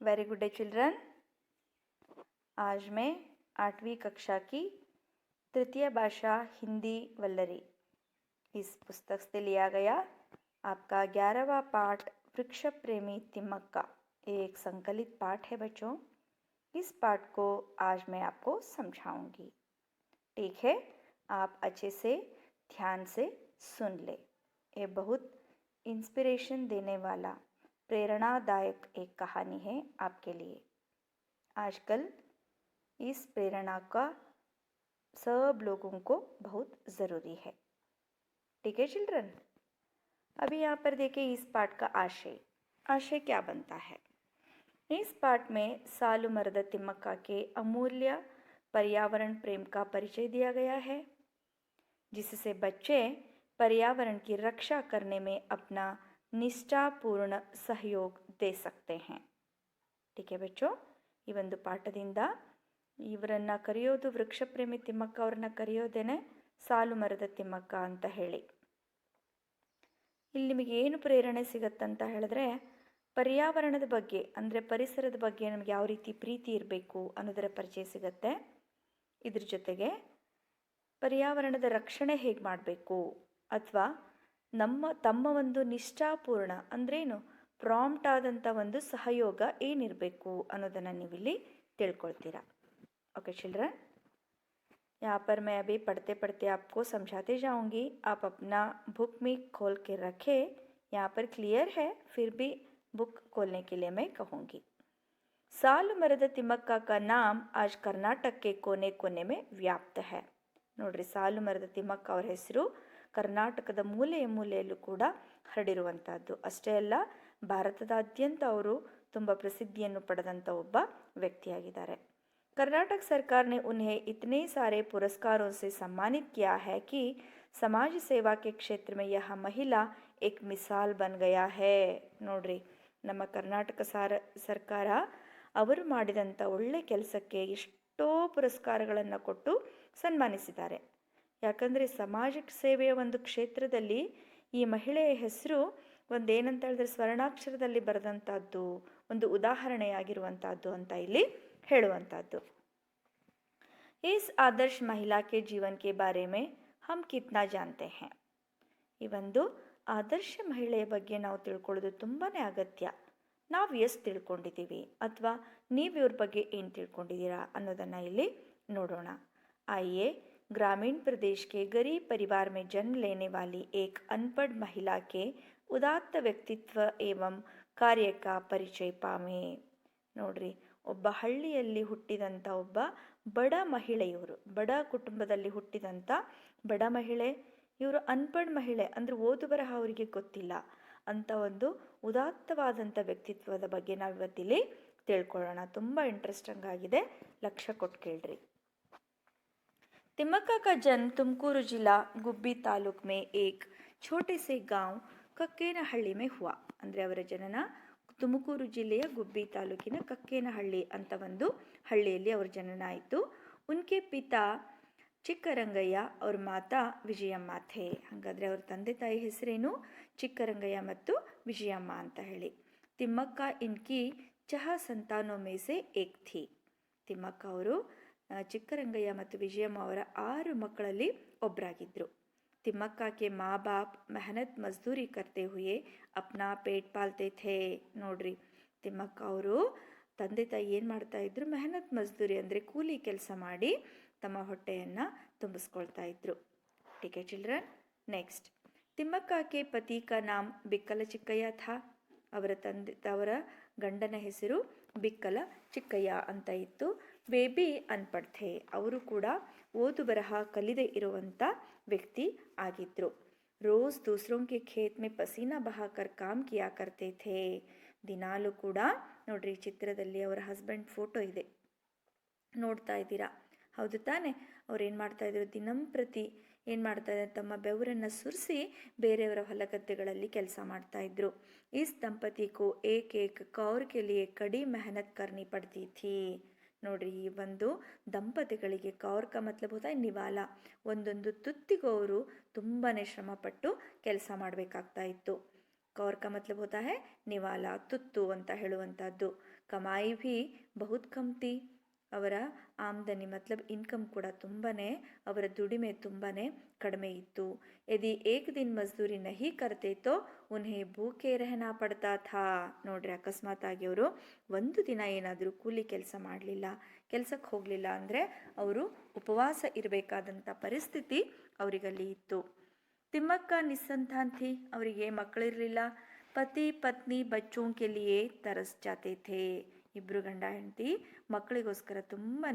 Very good day children. आज मैं 8वीं कक्षा की तृतीय भाषा हिंदी वल्लरी इस पुस्तक से लिया गया आपका 11वां पाठ वृक्ष प्रेमी तिम्मक्का। ये एक संकलित पाठ है बच्चों। इस पाठ को आज मैं आपको समझाऊंगी। ठीक है, आप अच्छे से ध्यान से सुन ले। ये बहुत इंस्पिरेशन देने वाला प्रेरणादायक एक कहानी है आपके लिए। आजकल इस प्रेरणा का सब लोगों को बहुत ज़रूरी है। ठीक है चिल्ड्रन, अभी यहाँ पर देखिए इस पाठ का आशय क्या बनता है। इस पाठ में सालु मರದ तिम्मक्का के अमूल्य पर्यावरण प्रेम का परिचय दिया गया है, जिससे बच्चे पर्यावरण की रक्षा करने में अपना निष्ठापूर्ण सहयोग दे सकते हैं। ठीक है बच्चों, ಈ ಒಂದು ಪಾಠದಿಂದ ಇವರನ್ನು ಕರೆಯೋದು ವೃಕ್ಷ ಪ್ರೇಮಿ ತಿಮ್ಮಕ್ಕ ಅವ್ರನ್ನ ಕರೆಯೋದೇನೆ ಸಾಲು ಮರದ ತಿಮ್ಮಕ್ಕ ಅಂತ ಹೇಳಿ. ಇಲ್ಲಿ ನಿಮಗೆ ಏನು ಪ್ರೇರಣೆ ಸಿಗತ್ತಂತ ಹೇಳಿದ್ರೆ, ಪರ್ಯಾವರಣದ ಬಗ್ಗೆ ಅಂದರೆ ಪರಿಸರದ ಬಗ್ಗೆ ನಮಗೆ ಯಾವ ರೀತಿ ಪ್ರೀತಿ ಇರಬೇಕು ಅನ್ನೋದರ ಪರಿಚಯ ಸಿಗತ್ತೆ. ಇದ್ರ ಜೊತೆಗೆ ಪರ್ಯಾವರಣದ ರಕ್ಷಣೆ ಹೇಗೆ ಮಾಡಬೇಕು ಅಥವಾ ತಮ್ಮ ಒಂದು ನಿಷ್ಠಾಪೂರ್ಣ ಅಂದ್ರೇನು ಪ್ರಾಂಪ್ಟ್ ಆದಂಥ ಒಂದು ಸಹಯೋಗ ಏನಿರಬೇಕು ಅನ್ನೋದನ್ನು ನೀವಿಲ್ಲಿ ತಿಳ್ಕೊಳ್ತೀರಾ. ओके चिल्ड्रन, यहाँ पर मैं अभी पढ़ते पढ़ते आपको समझाते जाऊंगी। आप अपना बुक में खोल के रखें। यहाँ पर क्लियर है, फिर भी बुक खोलने के लिए मैं कहूँगी। सालु मರದ ತಿಮ್ಮಕ್ಕ का नाम आज कर्नाटक के कोने कोने में व्याप्त है। ನೋಡ್ರಿ, ಸಾಲು ಮರದ ತಿಮ್ಮಕ್ಕ ಅವರ ಹೆಸರು ಕರ್ನಾಟಕದ ಮೂಲೆ ಮೂಲೆಯಲ್ಲೂ ಕೂಡ ಹರಡಿರುವಂಥದ್ದು. ಅಷ್ಟೇ ಅಲ್ಲ, ಭಾರತದಾದ್ಯಂತ ಅವರು ತುಂಬ ಪ್ರಸಿದ್ಧಿಯನ್ನು ಪಡೆದಂಥ ಒಬ್ಬ ವ್ಯಕ್ತಿಯಾಗಿದ್ದಾರೆ. कर्नाटक सरकार ने उन्हें इतने सारे पुरस्कारों से सम्मानित किया है कि समाज सेवा के क्षेत्र में यह महिला एक मिसाल बन गया है. ನೋಡ್ರಿ, ನಮ್ಮ ಕರ್ನಾಟಕ ಸರ್ಕಾರ ಅವರು ಮಾಡಿದಂಥ ಒಳ್ಳೆ ಕೆಲಸಕ್ಕೆ ಎಷ್ಟೋ ಪುರಸ್ಕಾರಗಳನ್ನು ಕೊಟ್ಟು ಸನ್ಮಾನಿಸಿದ್ದಾರೆ. ಯಾಕಂದರೆ ಸಮಾಜ ಸೇವೆಯ ಒಂದು ಕ್ಷೇತ್ರದಲ್ಲಿ ಈ ಮಹಿಳೆಯ ಹೆಸರು ಒಂದೇನಂತ ಹೇಳಿದ್ರೆ ಸ್ವರ್ಣಾಕ್ಷರದಲ್ಲಿ ಬರೆದಂಥದ್ದು, ಒಂದು ಉದಾಹರಣೆಯಾಗಿರುವಂಥದ್ದು ಅಂತ ಇಲ್ಲಿ ಹೇಳುವಂಥದ್ದು. इस आदर्श महिला के जीवन के बारे में हम कितना जानते हैं. ಈ ಒಂದು ಆದರ್ಶ ಮಹಿಳೆಯ ಬಗ್ಗೆ ನಾವು ತಿಳ್ಕೊಳ್ಳೋದು ತುಂಬಾ ಅಗತ್ಯ. ನಾವು ಎಷ್ಟು ತಿಳ್ಕೊಂಡಿದ್ದೀವಿ ಅಥವಾ ನೀವು ಇವ್ರ ಬಗ್ಗೆ ಏನು ತಿಳ್ಕೊಂಡಿದ್ದೀರಾ ಅನ್ನೋದನ್ನು ಇಲ್ಲಿ ನೋಡೋಣ. आइए ग्रामीण प्रदेश के गरीब परिवार में जन्म लेने वाली एक अनपढ़ महिला के उदात्त व्यक्तित्व एवं कार्य का परिचय पावे. ನೋಡ್ರಿ, ಒಬ್ಬ ಹಳ್ಳಿಯಲ್ಲಿ ಹುಟ್ಟಿದಂಥ ಒಬ್ಬ ಬಡ ಮಹಿಳೆಯವರು, ಬಡ ಕುಟುಂಬದಲ್ಲಿ ಹುಟ್ಟಿದಂಥ ಬಡ ಮಹಿಳೆ, ಇವರು ಅನ್ಪಢ್ ಮಹಿಳೆ ಅಂದರೆ ಓದು ಬರಹ ಅವರಿಗೆ ಗೊತ್ತಿಲ್ಲ ಅಂತ ಒಂದು ಉದಾತ್ತವಾದಂಥ ವ್ಯಕ್ತಿತ್ವದ ಬಗ್ಗೆ ನಾವು ಇವತ್ತಿಲ್ಲಿ ತಿಳ್ಕೊಳ್ಳೋಣ. ತುಂಬ ಇಂಟ್ರೆಸ್ಟಿಂಗ್ ಆಗಿದೆ, ಲಕ್ಷ್ಯ ಕೊಟ್ಟು ಕೇಳ್ರಿ. तिम्मक्का का जन्म तुमकुरू जिला गुब्बी तालुक में एक छोटे से गांव कक्केनहಳ್ಳಿ में हुआ. ಅಂದರೆ ಅವರ ಜನನ ತುಮಕೂರು ಜಿಲ್ಲೆಯ ಗುಬ್ಬಿ ತಾಲೂಕಿನ ಕಕ್ಕೇನಹಳ್ಳಿ ಅಂತ ಒಂದು ಹಳ್ಳಿಯಲ್ಲಿ ಅವರ ಜನನ ಆಯಿತು. ಉನ್ಕೆ ಪಿತಾ ಚಿಕ್ಕರಂಗಯ್ಯ ಅವ್ರ ಮಾತಾ ವಿಜಯಮ್ಮ ಥೇ. ಹಾಗಾದರೆ ಅವ್ರ ತಂದೆ ತಾಯಿ ಹೆಸರೇನು? ಚಿಕ್ಕರಂಗಯ್ಯ ಮತ್ತು ವಿಜಯಮ್ಮ ಅಂತ ಹೇಳಿ. ತಿಮ್ಮಕ್ಕ ಇನ್ಕಿ ಚಹ ಸಂತಾನೋ ಮೇ ಸೆ ಏಕ್ ಥಿ. ತಿಮ್ಮಕ್ಕ ಅವರು ಚಿಕ್ಕರಂಗಯ್ಯ ಮತ್ತು ವಿಜಯಮ್ಮ ಅವರ 6 ಮಕ್ಕಳಲ್ಲಿ ಒಬ್ಬರಾಗಿದ್ದರು. ತಿಮ್ಮಕ್ಕ ಕೆ ಮಾ ಬಾಪ್ ಮೆಹನತ್ ಮಜ್ದೂರಿ ಕರ್ತೆ ಹುಯೇ ಅಪ್ನಾ ಪೇಟ್ ಪಾಲ್ತೆ ಥೇ. ನೋಡ್ರಿ, ತಿಮ್ಮಕ್ಕ ಅವರು ತಂದೆ ತಾಯಿ ಏನು ಮಾಡ್ತಾ ಇದ್ರು? ಮೆಹನತ್ ಮಜ್ದೂರಿ ಅಂದರೆ ಕೂಲಿ ಕೆಲಸ ಮಾಡಿ ತಮ್ಮ ಹೊಟ್ಟೆಯನ್ನು ತುಂಬಿಸ್ಕೊಳ್ತಾ ಇದ್ರು. ಟೀಕೆ ಚಿಲ್ಡ್ರನ್, ನೆಕ್ಸ್ಟ್ ತಿಮ್ಮಕ್ಕ ಕೆ ಪತಿ ಕಾ ನಾಮ್ ಬಿಕ್ಕಲ ಚಿಕ್ಕಯ್ಯ ಥಾ. ಅವರ ಗಂಡನ ಹೆಸರು ಬಿಕ್ಕಲ ಚಿಕ್ಕಯ್ಯ ಅಂತ ಇತ್ತು. ಬೇಬಿ ಅನ್ಪಢ್ ಥೇ. ಅವರು ಕೂಡ ಓದು ಬರಹ ಕಲಿದೆ ಇರುವಂಥ ವ್ಯಕ್ತಿ ಆಗಿದ್ರು. ರೋಜ್ ದೂಸರೋಂ ಕೆ ಖೇತ್ ಮೇ ಪಸೀನಾ ಬಹಾಕರ್ ಕಾಮ್ ಕಿಯಾ ಕರ್ತೆ ಥೇ. ದಿನಾಲೂ ಕೂಡ ನೋಡ್ರಿ, ಚಿತ್ರದಲ್ಲಿ ಅವರ ಹಸ್ಬೆಂಡ್ ಫೋಟೋ ಇದೆ, ನೋಡ್ತಾ ಇದ್ದೀರಾ, ಹೌದು ತಾನೆ? ಅವ್ರು ಏನು ಮಾಡ್ತಾಯಿದ್ರು? ದಿನಂಪ್ರತಿ ಏನು ಮಾಡ್ತಾಯಿದ್ದಾರೆ? ತಮ್ಮ ಬೆವರನ್ನು ಸುರಿಸಿ ಬೇರೆಯವರ ಹೊಲಗದ್ದೆಗಳಲ್ಲಿ ಕೆಲಸ ಮಾಡ್ತಾಯಿದ್ರು. ಇಸ್ ದಂಪತಿಗೂ ಏಕ್ ಏಕ್ ಕೌರ್ ಕೆ ಲಿಯೆ ಕಡಿ ಮೆಹನತ್ ಕರ್ನಿ ಪಡ್ತಿ ಥಿ. ನೋಡ್ರಿ, ಈ ಒಂದು ದಂಪತಿಗಳಿಗೆ ಕೌರ್ ಕ ಮತ್ಲಬ್ ಹೋತಾ ನಿವಾಲ, ಒಂದೊಂದು ತುತ್ತಿಗೂ ಅವರು ತುಂಬಾ ಶ್ರಮಪಟ್ಟು ಕೆಲಸ ಮಾಡಬೇಕಾಗ್ತಾ ಇತ್ತು. कौर का मतलब होता है निवाला, ತುತ್ತು ಅಂತ ಹೇಳುವಂತಹದ್ದು. ಕಮಾಯಿ ಭಿ ಬಹುತ್ ಕಮ್ ಥಿ, ಅವರ ಆಮದನಿ ಮತ್ಲಬ್ ಇನ್ಕಮ್ ಕೂಡ ತುಂಬಾನೇ, ಅವರ ದುಡಿಮೆ ತುಂಬಾನೇ ಕಡಿಮೆ ಇತ್ತು. ಯದಿ ಏಕ್ ದಿನ ಮಜ್ದೂರಿ ನಹಿ ಕರ್ತೆ ತೋ ಉನ್ಹೇ ಭೂಕೆ ರಹನಾ ಪಡ್ತಾ ಥಾ. ನೋಡ್ರಿ, ಅಕಸ್ಮಾತ್ ಆಗಿ ಅವರು ಒಂದು ದಿನ ಏನಾದರೂ ಕೂಲಿ ಕೆಲಸ ಮಾಡಲಿಲ್ಲ, ಕೆಲಸಕ್ಕೆ ಹೋಗಲಿಲ್ಲ ಅಂದರೆ ಅವರು ಉಪವಾಸ ಇರಬೇಕಾದಂಥ ಪರಿಸ್ಥಿತಿ ಅವರಿಗಲ್ಲಿ ಇತ್ತು. ತಿಮ್ಮಕ್ಕ ನಿಸ್ಸಂತಾನ್ ಥಿ, ಅವರಿಗೆ ಮಕ್ಕಳಿರಲಿಲ್ಲ. ಪತಿ ಪತ್ನಿ ಬಚ್ಚೋಂ ಕೆ ಲಿಯೇ ತರಸ್ ಜಾತೆ ಥೇ, ಇಬ್ಬರು ಗಂಡ ಹೆಂಡತಿ ಮಕ್ಕಳಿಗೋಸ್ಕರ ತುಂಬಾ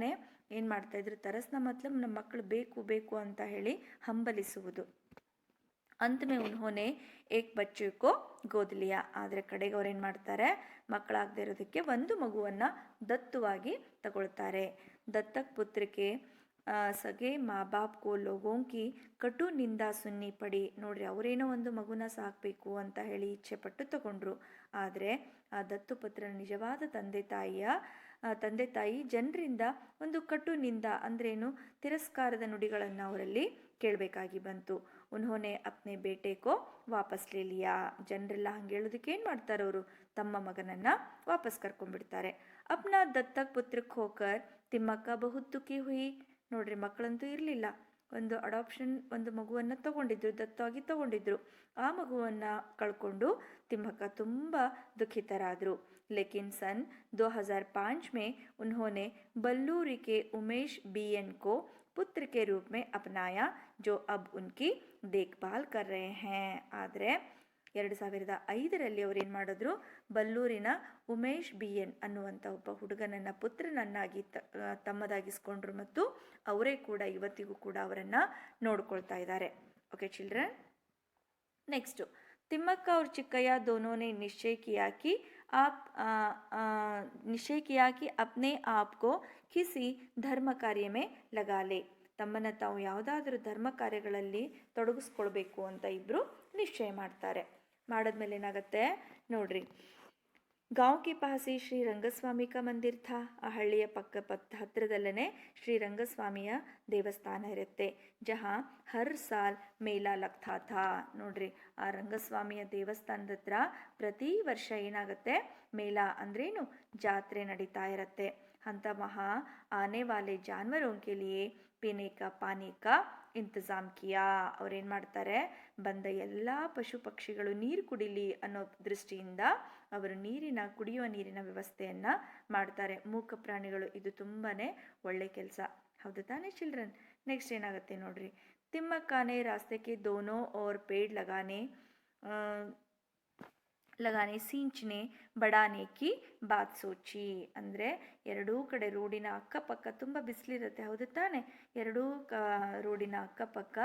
ಏನು ಮಾಡ್ತಾಯಿದ್ರು, ತರಸ್ನ ಮತ್ಲಬ್ ನಮ್ಮ ಮಕ್ಕಳು ಬೇಕು ಬೇಕು ಅಂತ ಹೇಳಿ ಹಂಬಲಿಸುವುದು. अंत में उन्होंने एक बच्चे को गोद लिया. ಆದರೆ ಕಡೆಗೆ ಅವ್ರು ಏನು ಮಾಡ್ತಾರೆ, ಮಕ್ಕಳಾಗದೇ ಇರೋದಕ್ಕೆ ಒಂದು ಮಗುವನ್ನು ದತ್ತುವಾಗಿ ತಗೊಳ್ತಾರೆ. ದತ್ತಕ್ ಪುತ್ರಕ್ಕೆ ಸಗೆ ಮಾ ಬಾಪ್ ಕೋ ಲೋಗೋಂ ಕಿ ಕಟು ನಿಂದಾ ಸುನ್ನಿ ಪಡಿ. ನೋಡ್ರಿ, ಅವರೇನೋ ಒಂದು ಮಗುನ ಸಾಕಬೇಕು ಅಂತ ಹೇಳಿ ಇಚ್ಛೆ ಪಟ್ಟು ತಗೊಂಡ್ರು. ಆದರೆ ಆ ದತ್ತು ಪುತ್ರನ ನಿಜವಾದ ತಂದೆ ತಾಯಿ ಜನರಿಂದ ಒಂದು ಕಟು ನಿಂದ ಅಂದ್ರೇನು, ತಿರಸ್ಕಾರದ ನುಡಿಗಳನ್ನು ಅವರಲ್ಲಿ ಕೇಳಬೇಕಾಗಿ ಬಂತು. ಉನ್ಹೋನೆ ಅಪ್ನೆ ಬೇಟೆಕೋ ವಾಪಸ್ ಲೇ ಲಿಯಾ. ಜನರೆಲ್ಲ ಹಂಗೆ ಹೇಳೋದಕ್ಕೆ ಏನು ಮಾಡ್ತಾರೆ, ಅವರು ತಮ್ಮ ಮಗನನ್ನು ವಾಪಸ್ ಕರ್ಕೊಂಡ್ಬಿಡ್ತಾರೆ. ಅಪ್ನಾ ದತ್ತಕ್ ಪುತ್ರಕ್ಕೆ ಹೋಕರ್ ತಿಮ್ಮಕ್ಕ ಬಹುತ್ ದುಃಖಿ ಹುಯಿ. ನೋಡ್ರಿ, ಮಕ್ಕಳಂತೂ ಇರಲಿಲ್ಲ, ಒಂದು ಮಗುವನ್ನು ತಗೊಂಡಿದ್ರು, ದತ್ತವಾಗಿ ತಗೊಂಡಿದ್ರು. ಆ ಮಗುವನ್ನು ಕಳ್ಕೊಂಡು ತಿಮ್ಮಕ್ಕ ತುಂಬ ದುಃಖಿತರಾದರು. ಲೇಕಿನ್ ಸನ್ 2005 में उन्होंने बल्लूरी के उमेश BN को पुत्र के रूप में अपनाया, जो अब उनकी देखभाल कर रहे हैं. ಆದರೆ 2005ರಲ್ಲಿ ಅವರೇನು ಮಾಡಿದ್ರು, ಬಲ್ಲೂರಿನ ಉಮೇಶ್ BN ಅನ್ನುವಂಥ ಒಬ್ಬ ಹುಡುಗನನ್ನು ಪುತ್ರನನ್ನಾಗಿ ತಮ್ಮದಾಗಿಸ್ಕೊಂಡ್ರು ಮತ್ತು ಅವರೇ ಕೂಡ ಇವತ್ತಿಗೂ ಕೂಡ ಅವರನ್ನು ನೋಡ್ಕೊಳ್ತಾ ಇದ್ದಾರೆ. ಓಕೆ ಚಿಲ್ಡ್ರನ್, ನೆಕ್ಸ್ಟು तिम्मक्का और चिक्कಯ್ಯ दोनों ने निश्चय किया कि अपने आप को किसी धर्म कार्य में लगा ले. ತಮ್ಮನ್ನು ತಾವು ಯಾವುದಾದ್ರೂ ಧರ್ಮ ಕಾರ್ಯಗಳಲ್ಲಿ ತೊಡಗಿಸ್ಕೊಳ್ಬೇಕು ಅಂತ ಇಬ್ಬರು ನಿಶ್ಚಯ ಮಾಡ್ತಾರೆ. ಮಾಡಿದ್ಮೇಲೆ ಏನಾಗುತ್ತೆ ನೋಡ್ರಿ, गांव के पास ही श्री ರಂಗಸ್ವಾಮಿ का मंदिर था. ಆ ಹಳ್ಳಿಯ ಹತ್ತಿರದಲ್ಲೇ ಶ್ರೀ ರಂಗಸ್ವಾಮಿಯ ದೇವಸ್ಥಾನ ಇರುತ್ತೆ. ಜಹಾ ಹರ್ ಸಾಲ್ ಮೇಲಾ ಲಗ್ತಾ ಥಾ. ನೋಡ್ರಿ, ಆ ರಂಗಸ್ವಾಮಿಯ ದೇವಸ್ಥಾನದ ಹತ್ರ ಪ್ರತಿ ವರ್ಷ ಏನಾಗುತ್ತೆ, ಮೇಲಾ ಅಂದ್ರೇನು, ಜಾತ್ರೆ ನಡೀತಾ ಇರತ್ತೆ. ಅಂತ ಮಹಾ ಆನೆ ವಾಲೆ ಜಾನ್ವರೋಂ ಕೆ ಲಿಯೇ ಪೀನೆ ಕಾ ಪಾನಿ ಕಾ ಇಂತಜಾಮ್ ಕಿಯಾ. ಅವ್ರೇನು ಮಾಡ್ತಾರೆ, ಬಂದ ಎಲ್ಲ ಪಶು ಪಕ್ಷಿಗಳು ನೀರು ಕುಡಿಲಿ ಅನ್ನೋ ದೃಷ್ಟಿಯಿಂದ ಅವರು ಕುಡಿಯುವ ನೀರಿನ ವ್ಯವಸ್ಥೆಯನ್ನು ಮಾಡ್ತಾರೆ. ಮೂಕ ಪ್ರಾಣಿಗಳು, ಇದು ತುಂಬಾ ಒಳ್ಳೆ ಕೆಲಸ, ಹೌದು ತಾನೇ ಚಿಲ್ಡ್ರನ್. ನೆಕ್ಸ್ಟ್ ಏನಾಗುತ್ತೆ ನೋಡ್ರಿ, ತಿಮ್ಮಕ್ಕಾನೆ ರಾಸ್ತೆಗೆ ದೋನೋ और पेड़ लगाने सींचने बढ़ाने की बात सोची. ಅಂದರೆ ಎರಡೂ ಕಡೆ ರೋಡಿನ ಅಕ್ಕಪಕ್ಕ ತುಂಬ ಬಿಸಿಲಿರುತ್ತೆ, ಹೌದು ತಾನೆ. ಎರಡೂ ರೋಡಿನ ಅಕ್ಕಪಕ್ಕ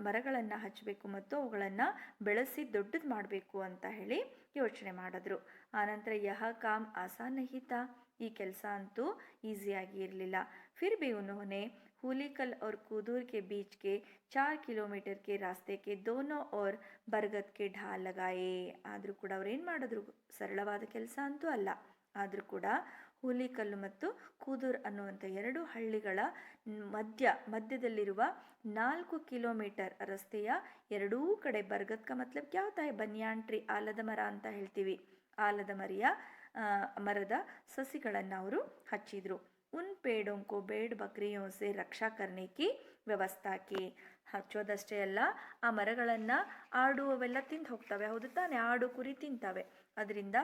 ಮರಗಳನ್ನು ಹಚ್ಚಬೇಕು ಮತ್ತು ಅವುಗಳನ್ನು ಬೆಳೆಸಿ ದೊಡ್ಡದು ಮಾಡಬೇಕು ಅಂತ ಹೇಳಿ ಯೋಚನೆ ಮಾಡಿದ್ರು. ಆನಂತರ ಯಹ ಕಾಮ್ ಆಸಾನ್ ನಹಿ ಥಾ. ಈ ಕೆಲಸ ಅಂತೂ ಈಸಿಯಾಗಿ ಇರಲಿಲ್ಲ. ಫಿರ್ ಭಿ ಉನ್ಹೋನೆ हुलीकल और कूदूर के बीच के 4 किलोमीटर के रास्ते के दोनों ओर बरगद के ढाल लगाए. ಆದರೂ ಕೂಡ ಅವ್ರೇನು ಮಾಡಿದ್ರು, ಸರಳವಾದ ಕೆಲಸ ಅಂತೂ ಅಲ್ಲ. ಆದರೂ ಕೂಡ ಹುಲಿಕಲ್ಲು ಮತ್ತು ಕೂದೂರ್ ಅನ್ನುವಂಥ ಎರಡು ಹಳ್ಳಿಗಳ ಮಧ್ಯದಲ್ಲಿರುವ 4 ಕಿಲೋಮೀಟರ್ ರಸ್ತೆಯ ಎರಡೂ ಕಡೆ ಬರ್ಗದ್ ಕಾ ಮತ್ಲಬ್ ಕ್ಯಾ ಹೋತಾ ಹೈ, ಬನ್ಯಾನ್ ಟ್ರೀ, ಆಲದ ಮರ ಅಂತ ಹೇಳ್ತೀವಿ. ಆಲದ ಮರದ ಸಸಿಗಳನ್ನು ಅವರು ಹಚ್ಚಿದ್ರು. उन पेड़ों को भेड़ बकरियों से रक्षा करने की ವ್ಯವಸ್ಥಾ ಕಿ. ಹಚ್ಚೋದಷ್ಟೇ ಅಲ್ಲ, ಆ ಮರಗಳನ್ನು ಆಡು ಅವೆಲ್ಲ ತಿಂದು ಹೋಗ್ತವೆ, ಹೌದು ತಾನೆ. ಆಡು ಕುರಿ ತಿಂತವೆ, ಅದರಿಂದ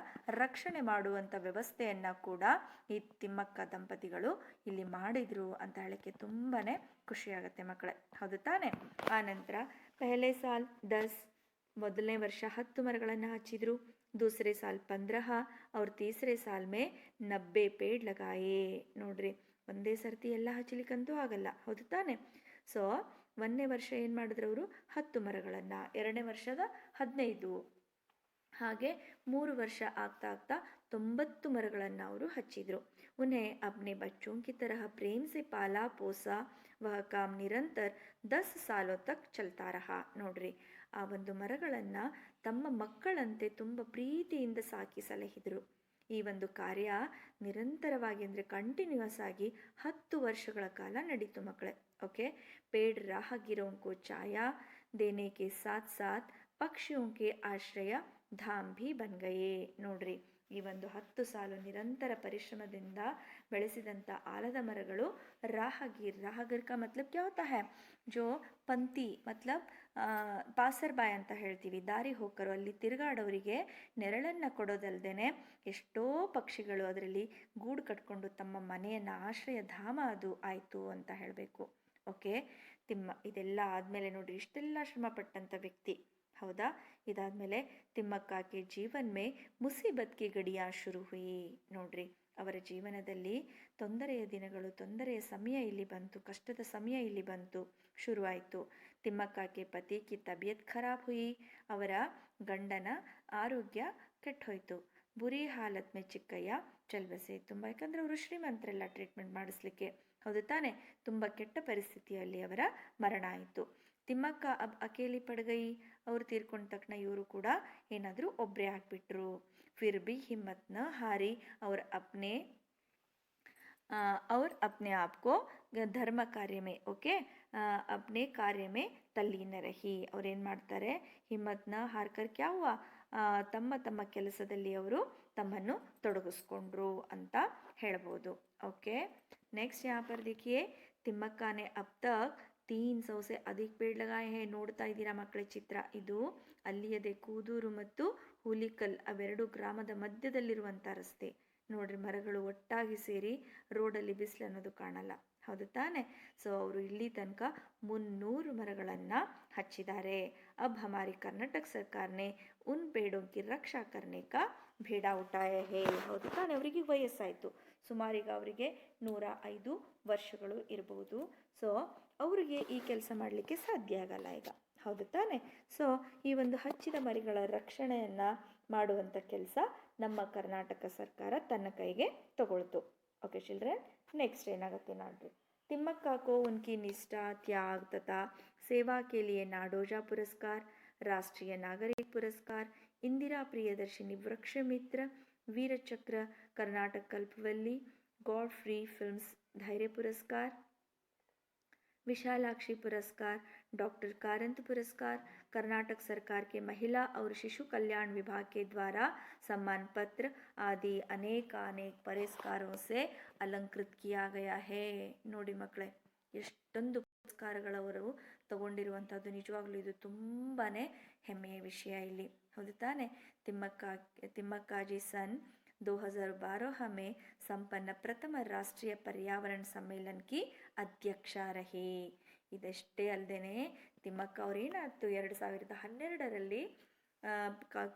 ರಕ್ಷಣೆ ಮಾಡುವಂಥ ವ್ಯವಸ್ಥೆಯನ್ನು ಕೂಡ ಈ ತಿಮ್ಮಕ್ಕ ದಂಪತಿಗಳು ಇಲ್ಲಿ ಮಾಡಿದರು ಅಂತ ಹೇಳಕ್ಕೆ ತುಂಬಾ ಖುಷಿಯಾಗುತ್ತೆ ಮಕ್ಕಳೇ, ಹೌದು ತಾನೆ. ಆನಂತರ ಪೆಹಲೆ ಸಾಲ್ 10, ಮೊದಲನೇ ವರ್ಷ 10 ಮರಗಳನ್ನು ಹಚ್ಚಿದ್ರು. दूसरे साल 15 और तीसरे साल में 90 पेड़ लगाए. ನೋಡ್ರಿ, ಒಂದೇ ಸರ್ತಿ ಎಲ್ಲ ಹಚ್ಚಲಿಕ್ಕಂತೂ ಆಗಲ್ಲ, ಹೌದು ತಾನೆ. ಸೊ 1ನೇ ವರ್ಷ ಏನು ಮಾಡಿದ್ರು ಅವರು 10 ಮರಗಳನ್ನು, 2ನೇ ವರ್ಷದ 15, ಹಾಗೆ 3 ವರ್ಷ ಆಗ್ತಾ ಆಗ್ತಾ 90 ಮರಗಳನ್ನು ಅವರು ಹಚ್ಚಿದ್ರು. उन्हें अपने बच्चों की तरह प्रेम से पाला पोसा, वह काम निरंतर 10 सालों तक चलता रहा. ನೋಡ್ರಿ, ಆ ಒಂದು ಮರಗಳನ್ನು ತಮ್ಮ ಮಕ್ಕಳಂತೆ ತುಂಬ ಪ್ರೀತಿಯಿಂದ ಸಾಕಿ ಸಲಹಿದರು. ಈ ಒಂದು ಕಾರ್ಯ ನಿರಂತರವಾಗಿ ಅಂದರೆ ಕಂಟಿನ್ಯೂಸ್ ಆಗಿ 10 ವರ್ಷಗಳ ಕಾಲ ನಡೀತು ಮಕ್ಕಳೇ. ಓಕೆ, पेड़ राहगीरों को छाया देने के साथ साथ ಪಕ್ಷಿಯೋಂ ಕೆ ಆಶ್ರಯ ಧಾಮ್ ಭಿ ಬನ್ ಗಯೇ. ನೋಡ್ರಿ, ಈ ಒಂದು 10 ಸಾಲು ನಿರಂತರ ಪರಿಶ್ರಮದಿಂದ ಬೆಳೆಸಿದಂಥ ಆಲದ ಮರಗಳು ರಾಹಗೀರ್ ಕಾ ಮತ್ಲಬ್ ಕ್ಯಾ ಹೋತಾ ಹೈ, ಜೋ ಪಂಥಿ ಮತ್ಲಬ್ ಪಾಸರ್ ಬಾಯ್ ಅಂತ ಹೇಳ್ತೀವಿ, ದಾರಿ ಹೋಕರು, ಅಲ್ಲಿ ತಿರುಗಾಡೋರಿಗೆ ನೆರಳನ್ನು ಕೊಡೋದಲ್ದೇನೆ ಎಷ್ಟೋ ಪಕ್ಷಿಗಳು ಅದರಲ್ಲಿ ಗೂಡು ಕಟ್ಕೊಂಡು ತಮ್ಮ ಮನೆಯನ್ನು ಆಶ್ರಯ ಧಾಮ ಅದು ಆಯಿತು ಅಂತ ಹೇಳಬೇಕು. ಓಕೆ, ಇದೆಲ್ಲ ಆದಮೇಲೆ ನೋಡ್ರಿ, ಇಷ್ಟೆಲ್ಲ ಶ್ರಮ ಪಟ್ಟಂಥ ವ್ಯಕ್ತಿ, ಹೌದಾ, ಇದಾದಮೇಲೆ ತಿಮ್ಮಕ್ಕಗೆ ಜೀವನ್ ಮೇ ಮುಸೀಬತ್ ಕಿ ಗಡಿಯಾ ಶುರು ಹುಯಿ. ನೋಡ್ರಿ, ಅವರ ಜೀವನದಲ್ಲಿ ತೊಂದರೆಯ ದಿನಗಳು, ತೊಂದರೆಯ ಸಮಯ ಇಲ್ಲಿ ಬಂತು, ಕಷ್ಟದ ಸಮಯ ಇಲ್ಲಿ ಬಂತು, ಶುರುವಾಯಿತು. ತಿಮ್ಮಕ್ಕಗೆ ಪತಿ ಕಿ ತಬಿಯತ್ ಖರಾಬ್ ಹುಯಿ, ಅವರ ಗಂಡನ ಆರೋಗ್ಯ ಕೆಟ್ಟೋಯ್ತು. ಬುರಿ ಹಾಲತ್ ಮೇ ಚಿಕ್ಕಯ್ಯ ಚಲ್ ಬಸೆ, ತುಂಬ, ಯಾಕಂದರೆ ಅವರು ಶ್ರೀಮಂತರೆಲ್ಲ ಟ್ರೀಟ್ಮೆಂಟ್ ಮಾಡಿಸ್ಲಿಕ್ಕೆ, ಹೌದು ತಾನೆ, ತುಂಬ ಕೆಟ್ಟ ಪರಿಸ್ಥಿತಿಯಲ್ಲಿ ಅವರ ಮರಣ ಆಯಿತು. ತಿಮ್ಮಕ್ಕ ಅಬ್ ಅಕೇಲಿ ಪಡ್ಗೈ, ಅವರು ತೀರ್ಕೊಂಡ ತಕ್ಷಣ ಇವರು ಕೂಡ ಏನಾದರೂ ಒಬ್ಬರೇ ಆಗಿಬಿಟ್ರು. ಫಿರ್ ಬಿ ಹಿಮ್ಮತ್ನ ಹಾರಿ ಅವ್ರ अपने आप को ಧರ್ಮ ಕಾರ್ಯ ಮೇ, ಓಕೆ, ಅಪ್ನೆ ಕಾರ್ಯ ಮೇ ತಲ್ಲೀನ ರಹಿ. ಅವ್ರೇನು ಮಾಡ್ತಾರೆ, ಹಿಮ್ಮತ್ನ ಹಾರ್ಕರ್ ಕ್ಯಾ ಹುವಾ, ತಮ್ಮ ಕೆಲಸದಲ್ಲಿ ಅವರು ತಮ್ಮನ್ನು ತೊಡಗಿಸ್ಕೊಂಡ್ರು ಅಂತ ಹೇಳ್ಬೋದು. ಓಕೆ, ನೆಕ್ಸ್ಟ್ यहाँ पर देखिए, ತಿಮ್ಮಕ್ಕ ನೆ ಅಬ್ ತಕ್ 300 से अधिक पेड़ लगाए हैं. ನೋಡ್ತಾ ಇದ್ದೀರಾ ಮಕ್ಕಳ ಚಿತ್ರ, ಇದು ಅಲ್ಲಿಯದೇ ಕೂದೂರು ಮತ್ತು ಹುಲಿಕಲ್ ಅವೆರಡು ಗ್ರಾಮದ ಮಧ್ಯದಲ್ಲಿರುವಂಥ ರಸ್ತೆ. ನೋಡ್ರಿ, ಮರಗಳು ಒಟ್ಟಾಗಿ ಸೇರಿ ರೋಡಲ್ಲಿ ಬಿಸಿಲು ಅನ್ನೋದು ಕಾಣಲ್ಲ, ಹೌದು ತಾನೆ. ಸೊ ಅವರು ಇಲ್ಲಿ ತನಕ 300 ಮರಗಳನ್ನು ಹಚ್ಚಿದ್ದಾರೆ. ಅಬ್ ಹಮಾರಿ ಕರ್ನಾಟಕ ಸರ್ಕಾರನೇ ಉನ್ ಪೇಡೋಂ ಕಿ ರಕ್ಷಾ ಕರ್ನೆ ಕಾ ಭೇಡಾ ಉಠಾಯ ಹೇ. ಹೌದು ತಾನೆ, ಅವರಿಗೆ ವಯಸ್ಸಾಯಿತು, ಸುಮಾರೀಗ ಅವರಿಗೆ 105 ವರ್ಷಗಳು ಇರಬಹುದು. ಸೊ ಅವರಿಗೆ ಈ ಕೆಲಸ ಮಾಡಲಿಕ್ಕೆ ಸಾಧ್ಯ ಆಗಲ್ಲ ಈಗ, ಹೌದು ತಾನೆ. ಸೊ ಈ ಒಂದು ಹಚ್ಚಿದ ಮರಿಗಳ ರಕ್ಷಣೆಯನ್ನು ಮಾಡುವಂಥ ಕೆಲಸ ನಮ್ಮ ಕರ್ನಾಟಕ ಸರ್ಕಾರ ತನ್ನ ಕೈಗೆ ತಗೊಳ್ತು. ಓಕೆ ಚಿಲ್ಡ್ರನ್, ನೆಕ್ಸ್ಟ್ ಏನಾಗುತ್ತೆ ನೋಡ್ರಿ. ತಿಮ್ಮಕ್ಕ ಕೋ ಉನ್ಕಿ ನಿಷ್ಠಾ, ತ್ಯಾಗ್ ತಥಾ ಸೇವಾ ಕೆ ಲಿಯೆ ನಾಡೋಜ ಪುರಸ್ಕಾರ, ರಾಷ್ಟ್ರೀಯ ನಾಗರಿಕ ಪುರಸ್ಕಾರ, ಇಂದಿರಾ ಪ್ರಿಯದರ್ಶಿನಿ ವೃಕ್ಷ ಮಿತ್ರ, Vir Chakra, Karnataka ಕಲ್ಪವಲ್ಲಿ, God free films धैर्य पुरस्कार, विशालाक्षी पुरस्कार, डॉक्टर कारंत पुरस्कार, कर्नाटक सरकार के महिला और शिशु कल्याण विभाग के द्वारा सम्मान पत्र आदि अनेक पुरस्कारों से अलंकृत किया गया है. ನೋಡಿ ಮಕ್ಕಳೇ, ಎಷ್ಟೊಂದು ಪುರಸ್ಕಾರಗಳವರು ತಗೊಂಡಿರುವಂಥದ್ದು, ನಿಜವಾಗ್ಲೂ ಇದು ತುಂಬಾ ಹೆಮ್ಮೆಯ ವಿಷಯ ಇಲ್ಲಿ, ಹೌದು ತಾನೆ. ತಿಮ್ಮಕ್ಕಾಜಿ ಸನ್ 2012 में संपन्न प्रथम राष्ट्रीय पर्यावरण सम्मेलन की ಅಧ್ಯಕ್ಷ ರಹಿ. ಇದಷ್ಟೇ ಅಲ್ಲದೆ ತಿಮ್ಮಕ್ಕ ಅವರೇನಾಯ್ತು, 2012ರಲ್ಲಿ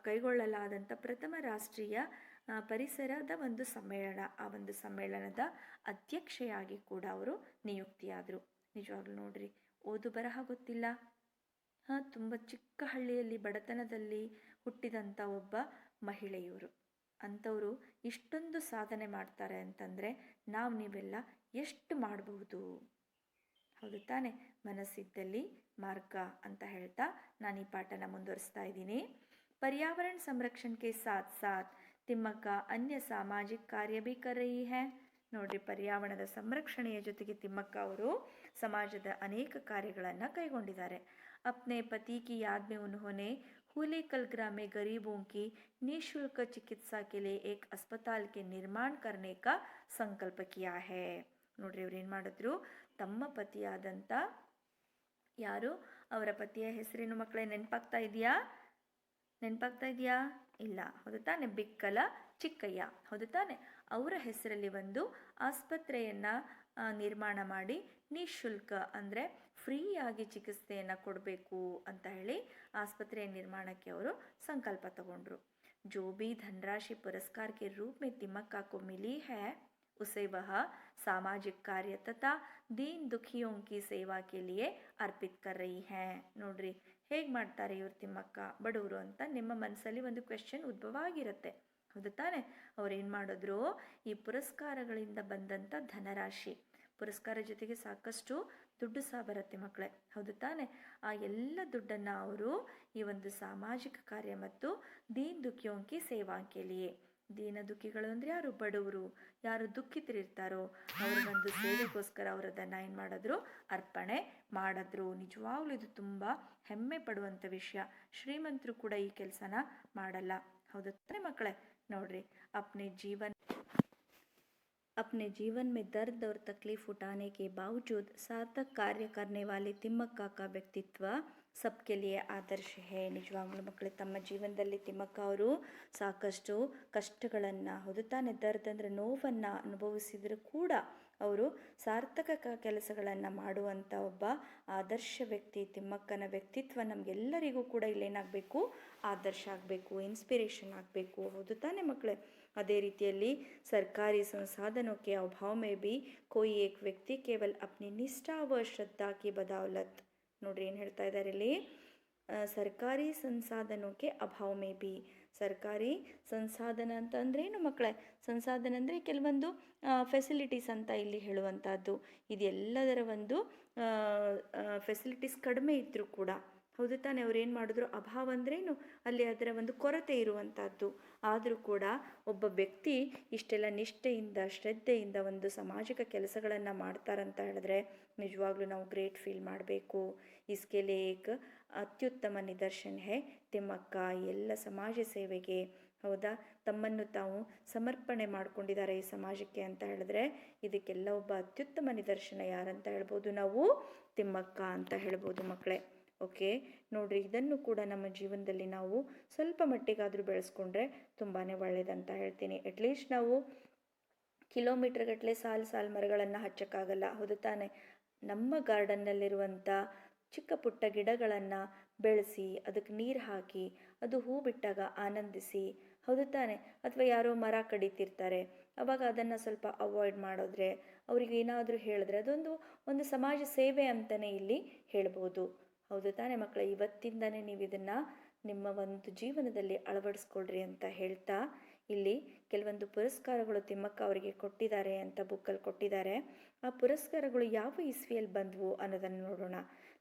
ಕೈಗೊಳ್ಳಲಾದಂಥ ಪ್ರಥಮ ರಾಷ್ಟ್ರೀಯ ಪರಿಸರದ ಒಂದು ಸಮ್ಮೇಳನ, ಆ ಒಂದು ಸಮ್ಮೇಳನದ ಅಧ್ಯಕ್ಷೆಯಾಗಿ ಕೂಡ ಅವರು ನಿಯುಕ್ತಿಯಾದರು. ನಿಜವಾಗ್ಲೂ ನೋಡ್ರಿ, ಓದು ಬರಹ ಗೊತ್ತಿಲ್ಲ, ತುಂಬ ಚಿಕ್ಕ ಹಳ್ಳಿಯಲ್ಲಿ ಬಡತನದಲ್ಲಿ ಹುಟ್ಟಿದಂಥ ಒಬ್ಬ ಮಹಿಳೆಯವರು, ಅಂಥವರು ಇಷ್ಟೊಂದು ಸಾಧನೆ ಮಾಡ್ತಾರೆ ಅಂತಂದರೆ ನೀವೆಲ್ಲ ಎಷ್ಟು ಮಾಡಬಹುದು, ಹೌದು ತಾನೆ. ಮನಸ್ಸಿದ್ದಲ್ಲಿ ಮಾರ್ಗ ಅಂತ ಹೇಳ್ತಾ ನಾನು ಈ ಪಾಠನ ಮುಂದುವರಿಸ್ತಾ ಇದ್ದೀನಿ. पर्यावरण संरक्षण के साथ साथ ತಿಮ್ಮಕ್ಕ ಅನ್ಯ ಸಾಮಾಜಿಕ ಕಾರ್ಯ ಭಿ ಕರ್ ರಹಿ ಹೈ. ನೋಡ್ರಿ, ಪರ್ಯಾವರಣದ ಸಂರಕ್ಷಣೆಯ ಜೊತೆಗೆ ತಿಮ್ಮಕ್ಕ ಅವರು ಸಮಾಜದ ಅನೇಕ ಕಾರ್ಯಗಳನ್ನು ಕೈಗೊಂಡಿದ್ದಾರೆ. अपने पति की याद में उन्होंने हुलेकल ग्राम में गरीबों की निःशुल्क चिकित्सा के लिए एक अस्पताल के निर्माण करने का संकल्प किया है. ನೋಡ್ರಿ, ಅವ್ರು ಏನು ಮಾಡಿದ್ರು, ತಮ್ಮ ಪತಿಯಾದಂಥ, ಯಾರು ಅವರ ಪತಿಯ ಹೆಸರೇನು ಮಕ್ಕಳೇ, ನೆನಪಾಗ್ತಾ ಇದೆಯಾ? ಇಲ್ಲ, ಹೌದು ತಾನೆ, ಬಿಕ್ಕಲ ಚಿಕ್ಕಯ್ಯ, ಹೌದು ತಾನೆ. ಅವರ ಹೆಸರಲ್ಲಿ ಒಂದು ಆಸ್ಪತ್ರೆಯನ್ನು ನಿರ್ಮಾಣ ಮಾಡಿ ನಿಶುಲ್ಕ ಅಂದರೆ ಫ್ರೀಯಾಗಿ ಚಿಕಿತ್ಸೆಯನ್ನು ಕೊಡಬೇಕು ಅಂತ ಹೇಳಿ ಆಸ್ಪತ್ರೆಯ ನಿರ್ಮಾಣಕ್ಕೆ ಅವರು ಸಂಕಲ್ಪ ತಗೊಂಡ್ರು. जो भी धनराशि पुरस्कार के रूप में तिम्मक्का को मिली है उसे वह सामाजिक कार्य तथा दीन दुखियों की सेवा के लिए अर्पित कर रही है. ನೋಡ್ರಿ, ಹೇಗೆ ಮಾಡ್ತಾರೆ ಇವ್ರು ತಿಮ್ಮಕ್ಕ ಬಡವರು ಅಂತ ನಿಮ್ಮ ಮನಸ್ಸಲ್ಲಿ ಒಂದು ಕ್ವೆಶ್ಚನ್ ಉದ್ಭವ ಆಗಿರುತ್ತೆ, ಹೌದು ತಾನೆ. ಅವ್ರೇನು ಮಾಡಿದ್ರು, ಈ ಪುರಸ್ಕಾರಗಳಿಂದ ಬಂದಂಥ ಧನರಾಶಿ, ಪುರಸ್ಕಾರ ಜೊತೆಗೆ ಸಾಕಷ್ಟು ದುಡ್ಡು ಸಹ ಬರುತ್ತೆ ಮಕ್ಕಳೇ, ಹೌದು ತಾನೆ. ಆ ಎಲ್ಲ ದುಡ್ಡನ್ನು ಅವರು ಈ ಒಂದು ಸಾಮಾಜಿಕ ಕಾರ್ಯ ಮತ್ತು ದೀನ್ ದುಖಿಯೋಂ ಕಿ ಸೇವಾ ಕೆ ಲಿಯೆ, ದೀನ ದುಃಖಿಗಳು ಅಂದರೆ ಯಾರು? ಬಡವರು, ಯಾರು ದುಃಖಿತರಿರ್ತಾರೋ ಅವ್ರಿಗೊಂದು ಸೇವೆಗೋಸ್ಕರ ಅವರು ಅದನ್ನು ಏನು ಮಾಡಿದ್ರು? ಅರ್ಪಣೆ ಮಾಡಿದ್ರು. ನಿಜವಾಗ್ಲೂ ಇದು ತುಂಬ ಹೆಮ್ಮೆ ಪಡುವಂಥ ವಿಷಯ. ಶ್ರೀಮಂತರು ಕೂಡ ಈ ಕೆಲಸನ ಮಾಡಲ್ಲ. ಹೌದು ತಾನೇ ಮಕ್ಕಳೇ? ನೋಡ್ರಿ, अपने जीवन में दर्द और तकलीफ उठाने के बावजूद सार्थक कार्य करने वाले ತಿಮ್ಮಕ್ಕ का ವ್ಯಕ್ತಿತ್ವ सबके लिए ಆದರ್ಶ है. ನಿಜವಾಗ್ಲೂ ಮಕ್ಕಳೇ, ತಮ್ಮ ಜೀವನದಲ್ಲಿ ತಿಮ್ಮಕ್ಕ ಅವರು ಸಾಕಷ್ಟು ಕಷ್ಟಗಳನ್ನು, ಹೌದು ತಾನೆ, ದರ್ದ್ ಅಂದರೆ ನೋವನ್ನು ಅನುಭವಿಸಿದರೂ ಕೂಡ ಅವರು ಸಾರ್ಥಕ ಕೆಲಸಗಳನ್ನು ಮಾಡುವಂಥ ಒಬ್ಬ ಆದರ್ಶ ವ್ಯಕ್ತಿ. ತಿಮ್ಮಕ್ಕನ ವ್ಯಕ್ತಿತ್ವ ನಮಗೆಲ್ಲರಿಗೂ ಕೂಡ ಇಲ್ಲೇನಾಗಬೇಕು? ಆದರ್ಶ ಆಗಬೇಕು, ಇನ್ಸ್ಪಿರೇಷನ್ ಆಗಬೇಕು. ಹೌದು ತಾನೆ ಮಕ್ಕಳೇ? ಅದೇ ರೀತಿಯಲ್ಲಿ ಸರ್ಕಾರಿ ಸಂಸಾಧನೋं के अभाव में भी कोई एक व्यक्ति केवल अपनी निष्ठा व श्रद्धा की बदौलत, ನೋಡ್ರಿ ಏನು ಹೇಳ್ತಾ ಇದ್ದಾರೆ ಇಲ್ಲಿ, ಸರ್ಕಾರಿ ಸಂಸಾಧನಕ್ಕೆ ಅಭಾವ ಮೇ ಬಿ. ಸರ್ಕಾರಿ ಸಂಸಾಧನ ಅಂತ ಅಂದ್ರೇನು ಮಕ್ಕಳೇ? ಸಂಸಾಧನ ಅಂದರೆ ಕೆಲವೊಂದು ಫೆಸಿಲಿಟೀಸ್ ಅಂತ ಇಲ್ಲಿ ಹೇಳುವಂಥದ್ದು. ಇದೆಲ್ಲದರ ಒಂದು ಫೆಸಿಲಿಟೀಸ್ ಕಡಿಮೆ ಇದ್ದರೂ ಕೂಡ, ಹೌದು ತಾನೆ, ಅವ್ರು ಏನು ಮಾಡಿದ್ರು? ಅಭಾವ ಅಂದ್ರೇನು? ಅಲ್ಲಿ ಅದರ ಒಂದು ಕೊರತೆ ಇರುವಂಥದ್ದು. ಆದರೂ ಕೂಡ ಒಬ್ಬ ವ್ಯಕ್ತಿ ಇಷ್ಟೆಲ್ಲ ನಿಷ್ಠೆಯಿಂದ, ಶ್ರದ್ಧೆಯಿಂದ ಒಂದು ಸಾಮಾಜಿಕ ಕೆಲಸಗಳನ್ನು ಮಾಡ್ತಾರಂತ ಹೇಳಿದ್ರೆ ನಿಜವಾಗ್ಲೂ ನಾವು ಗ್ರೇಟ್ ಫೀಲ್ ಮಾಡಬೇಕು. ಇಸ್ಕೆ ಲಿಯೇ ಏಕ್ ಅತ್ಯುತ್ತಮ ನಿದರ್ಶನ ಹೇ ತಿಮ್ಮಕ್ಕ. ಎಲ್ಲ ಸಮಾಜ ಸೇವೆಗೆ, ಹೌದಾ, ತಮ್ಮನ್ನು ತಾವು ಸಮರ್ಪಣೆ ಮಾಡ್ಕೊಂಡಿದ್ದಾರೆ ಈ ಸಮಾಜಕ್ಕೆ ಅಂತ ಹೇಳಿದ್ರೆ ಇದಕ್ಕೆಲ್ಲ ಒಬ್ಬ ಅತ್ಯುತ್ತಮ ನಿದರ್ಶನ ಯಾರಂತ ಹೇಳ್ಬೋದು? ನಾವು ತಿಮ್ಮಕ್ಕ ಅಂತ ಹೇಳ್ಬೋದು ಮಕ್ಕಳೇ. ಓಕೆ, ನೋಡ್ರಿ, ಇದನ್ನು ಕೂಡ ನಮ್ಮ ಜೀವನದಲ್ಲಿ ನಾವು ಸ್ವಲ್ಪ ಮಟ್ಟಿಗಾದರೂ ಬೆಳೆಸ್ಕೊಂಡ್ರೆ ತುಂಬಾ ಒಳ್ಳೆಯದಂತ ಹೇಳ್ತೀನಿ. ಅಟ್ಲೀಸ್ಟ್ ನಾವು ಕಿಲೋಮೀಟರ್ ಗಟ್ಟಲೆ ಸಾಲು ಮರಗಳನ್ನು ಹಚ್ಚಕ್ಕಾಗಲ್ಲ, ಹೌದು ತಾನೆ? ನಮ್ಮ ಗಾರ್ಡನ್ನಲ್ಲಿರುವಂಥ ಚಿಕ್ಕ ಪುಟ್ಟ ಗಿಡಗಳನ್ನು ಬೆಳೆಸಿ, ಅದಕ್ಕೆ ನೀರು ಹಾಕಿ, ಅದು ಹೂ ಬಿಟ್ಟಾಗ ಆನಂದಿಸಿ, ಹೌದು ತಾನೆ? ಅಥವಾ ಯಾರೋ ಮರ ಕಡಿತಿರ್ತಾರೆ, ಅವಾಗ ಅದನ್ನು ಸ್ವಲ್ಪ ಅವಾಯ್ಡ್ ಮಾಡಿದ್ರೆ, ಅವ್ರಿಗೆ ಏನಾದರೂ ಹೇಳಿದ್ರೆ ಒಂದು ಸಮಾಜ ಸೇವೆ ಅಂತಲೇ ಇಲ್ಲಿ ಹೇಳ್ಬೋದು. ಹೌದು ತಾನೇ ಮಕ್ಕಳೇ? ಇವತ್ತಿಂದನೇ ನೀವು ಇದನ್ನು ನಿಮ್ಮ ಒಂದು ಜೀವನದಲ್ಲಿ ಅಳವಡಿಸ್ಕೊಳ್ರಿ ಅಂತ ಹೇಳ್ತಾ, ಇಲ್ಲಿ ಕೆಲವೊಂದು ಪುರಸ್ಕಾರಗಳು ತಿಮ್ಮಕ್ಕ ಅವರಿಗೆ ಕೊಟ್ಟಿದ್ದಾರೆ ಅಂತ ಬುಕ್ಕಲ್ಲಿ ಕೊಟ್ಟಿದ್ದಾರೆ. ಆ ಪುರಸ್ಕಾರಗಳು ಯಾವ ಇಸ್ವಿಯಲ್ಲಿ ಬಂದವು ಅನ್ನೋದನ್ನು ನೋಡೋಣ.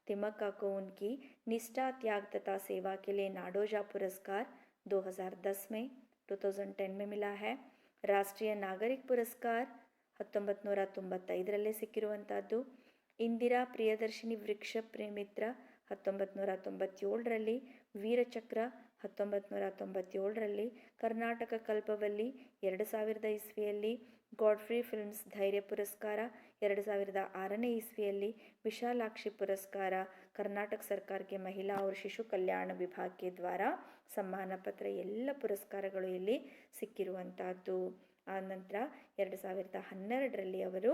ತಿಮ್ಮಕ್ಕ को उनकी निष्ठा त्याग तथा सेवा के लिए नाडोजा पुरस्कार 2010 में 2010 में मिला है. ರಾಷ್ಟ್ರೀಯ ನಾಗರಿಕ ಪುರಸ್ಕಾರ 1995ರಲ್ಲೇ ಸಿಕ್ಕಿರುವಂಥದ್ದು. ಇಂದಿರಾ ಪ್ರಿಯದರ್ಶಿನಿ ವೃಕ್ಷ ಪ್ರೇಮಿತ್ರ 1997ರಲ್ಲಿ, ವೀರಚಕ್ರ 1997ರಲ್ಲಿ, ಕರ್ನಾಟಕ ಕಲ್ಪವಲ್ಲಿ 2000 ಇಸ್ವಿಯಲ್ಲಿ, ಗಾಡ್ಫ್ರಿ ಫಿಲ್ಮ್ಸ್ ಧೈರ್ಯ ಪುರಸ್ಕಾರ 2006ನೇ ಇಸ್ವಿಯಲ್ಲಿ, ವಿಶಾಲಾಕ್ಷಿ ಪುರಸ್ಕಾರ ಕರ್ನಾಟಕ ಸರ್ಕಾರಕ್ಕೆ ಮಹಿಳಾ और ಶಿಶು ಕಲ್ಯಾಣ ವಿಭಾಗಕ್ಕೆ ದ್ವಾರ ಸಮ್ಮಾನ ಪತ್ರ. ಎಲ್ಲ ಪುರಸ್ಕಾರಗಳು ಇಲ್ಲಿ ಸಿಕ್ಕಿರುವಂಥದ್ದು. ಆನಂತರ 2012ರಲ್ಲಿ ಅವರು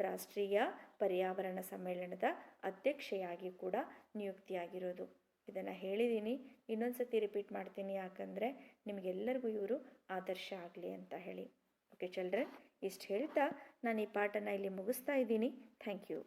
ರಾಷ್ಟ್ರೀಯ ಪರ್ಯಾವರಣ ಸಮ್ಮೇಳನದ ಅಧ್ಯಕ್ಷೆಯಾಗಿ ಕೂಡ ನಿಯುಕ್ತಿಯಾಗಿರೋದು. ಇದನ್ನು ಹೇಳಿದ್ದೀನಿ, ಇನ್ನೊಂದು ಸತಿ ರಿಪೀಟ್ ಮಾಡ್ತೀನಿ, ಯಾಕಂದರೆ ನಿಮಗೆಲ್ಲರಿಗೂ ಇವರು ಆದರ್ಶ ಆಗಲಿ ಅಂತ ಹೇಳಿ. ಓಕೆ ಚಿಲ್ಡ್ರನ್, ಇಷ್ಟು ಹೇಳ್ತಾ ನಾನು ಈ ಪಾಠನ ಇಲ್ಲಿ ಮುಗಿಸ್ತಾ ಇದ್ದೀನಿ. Thank you.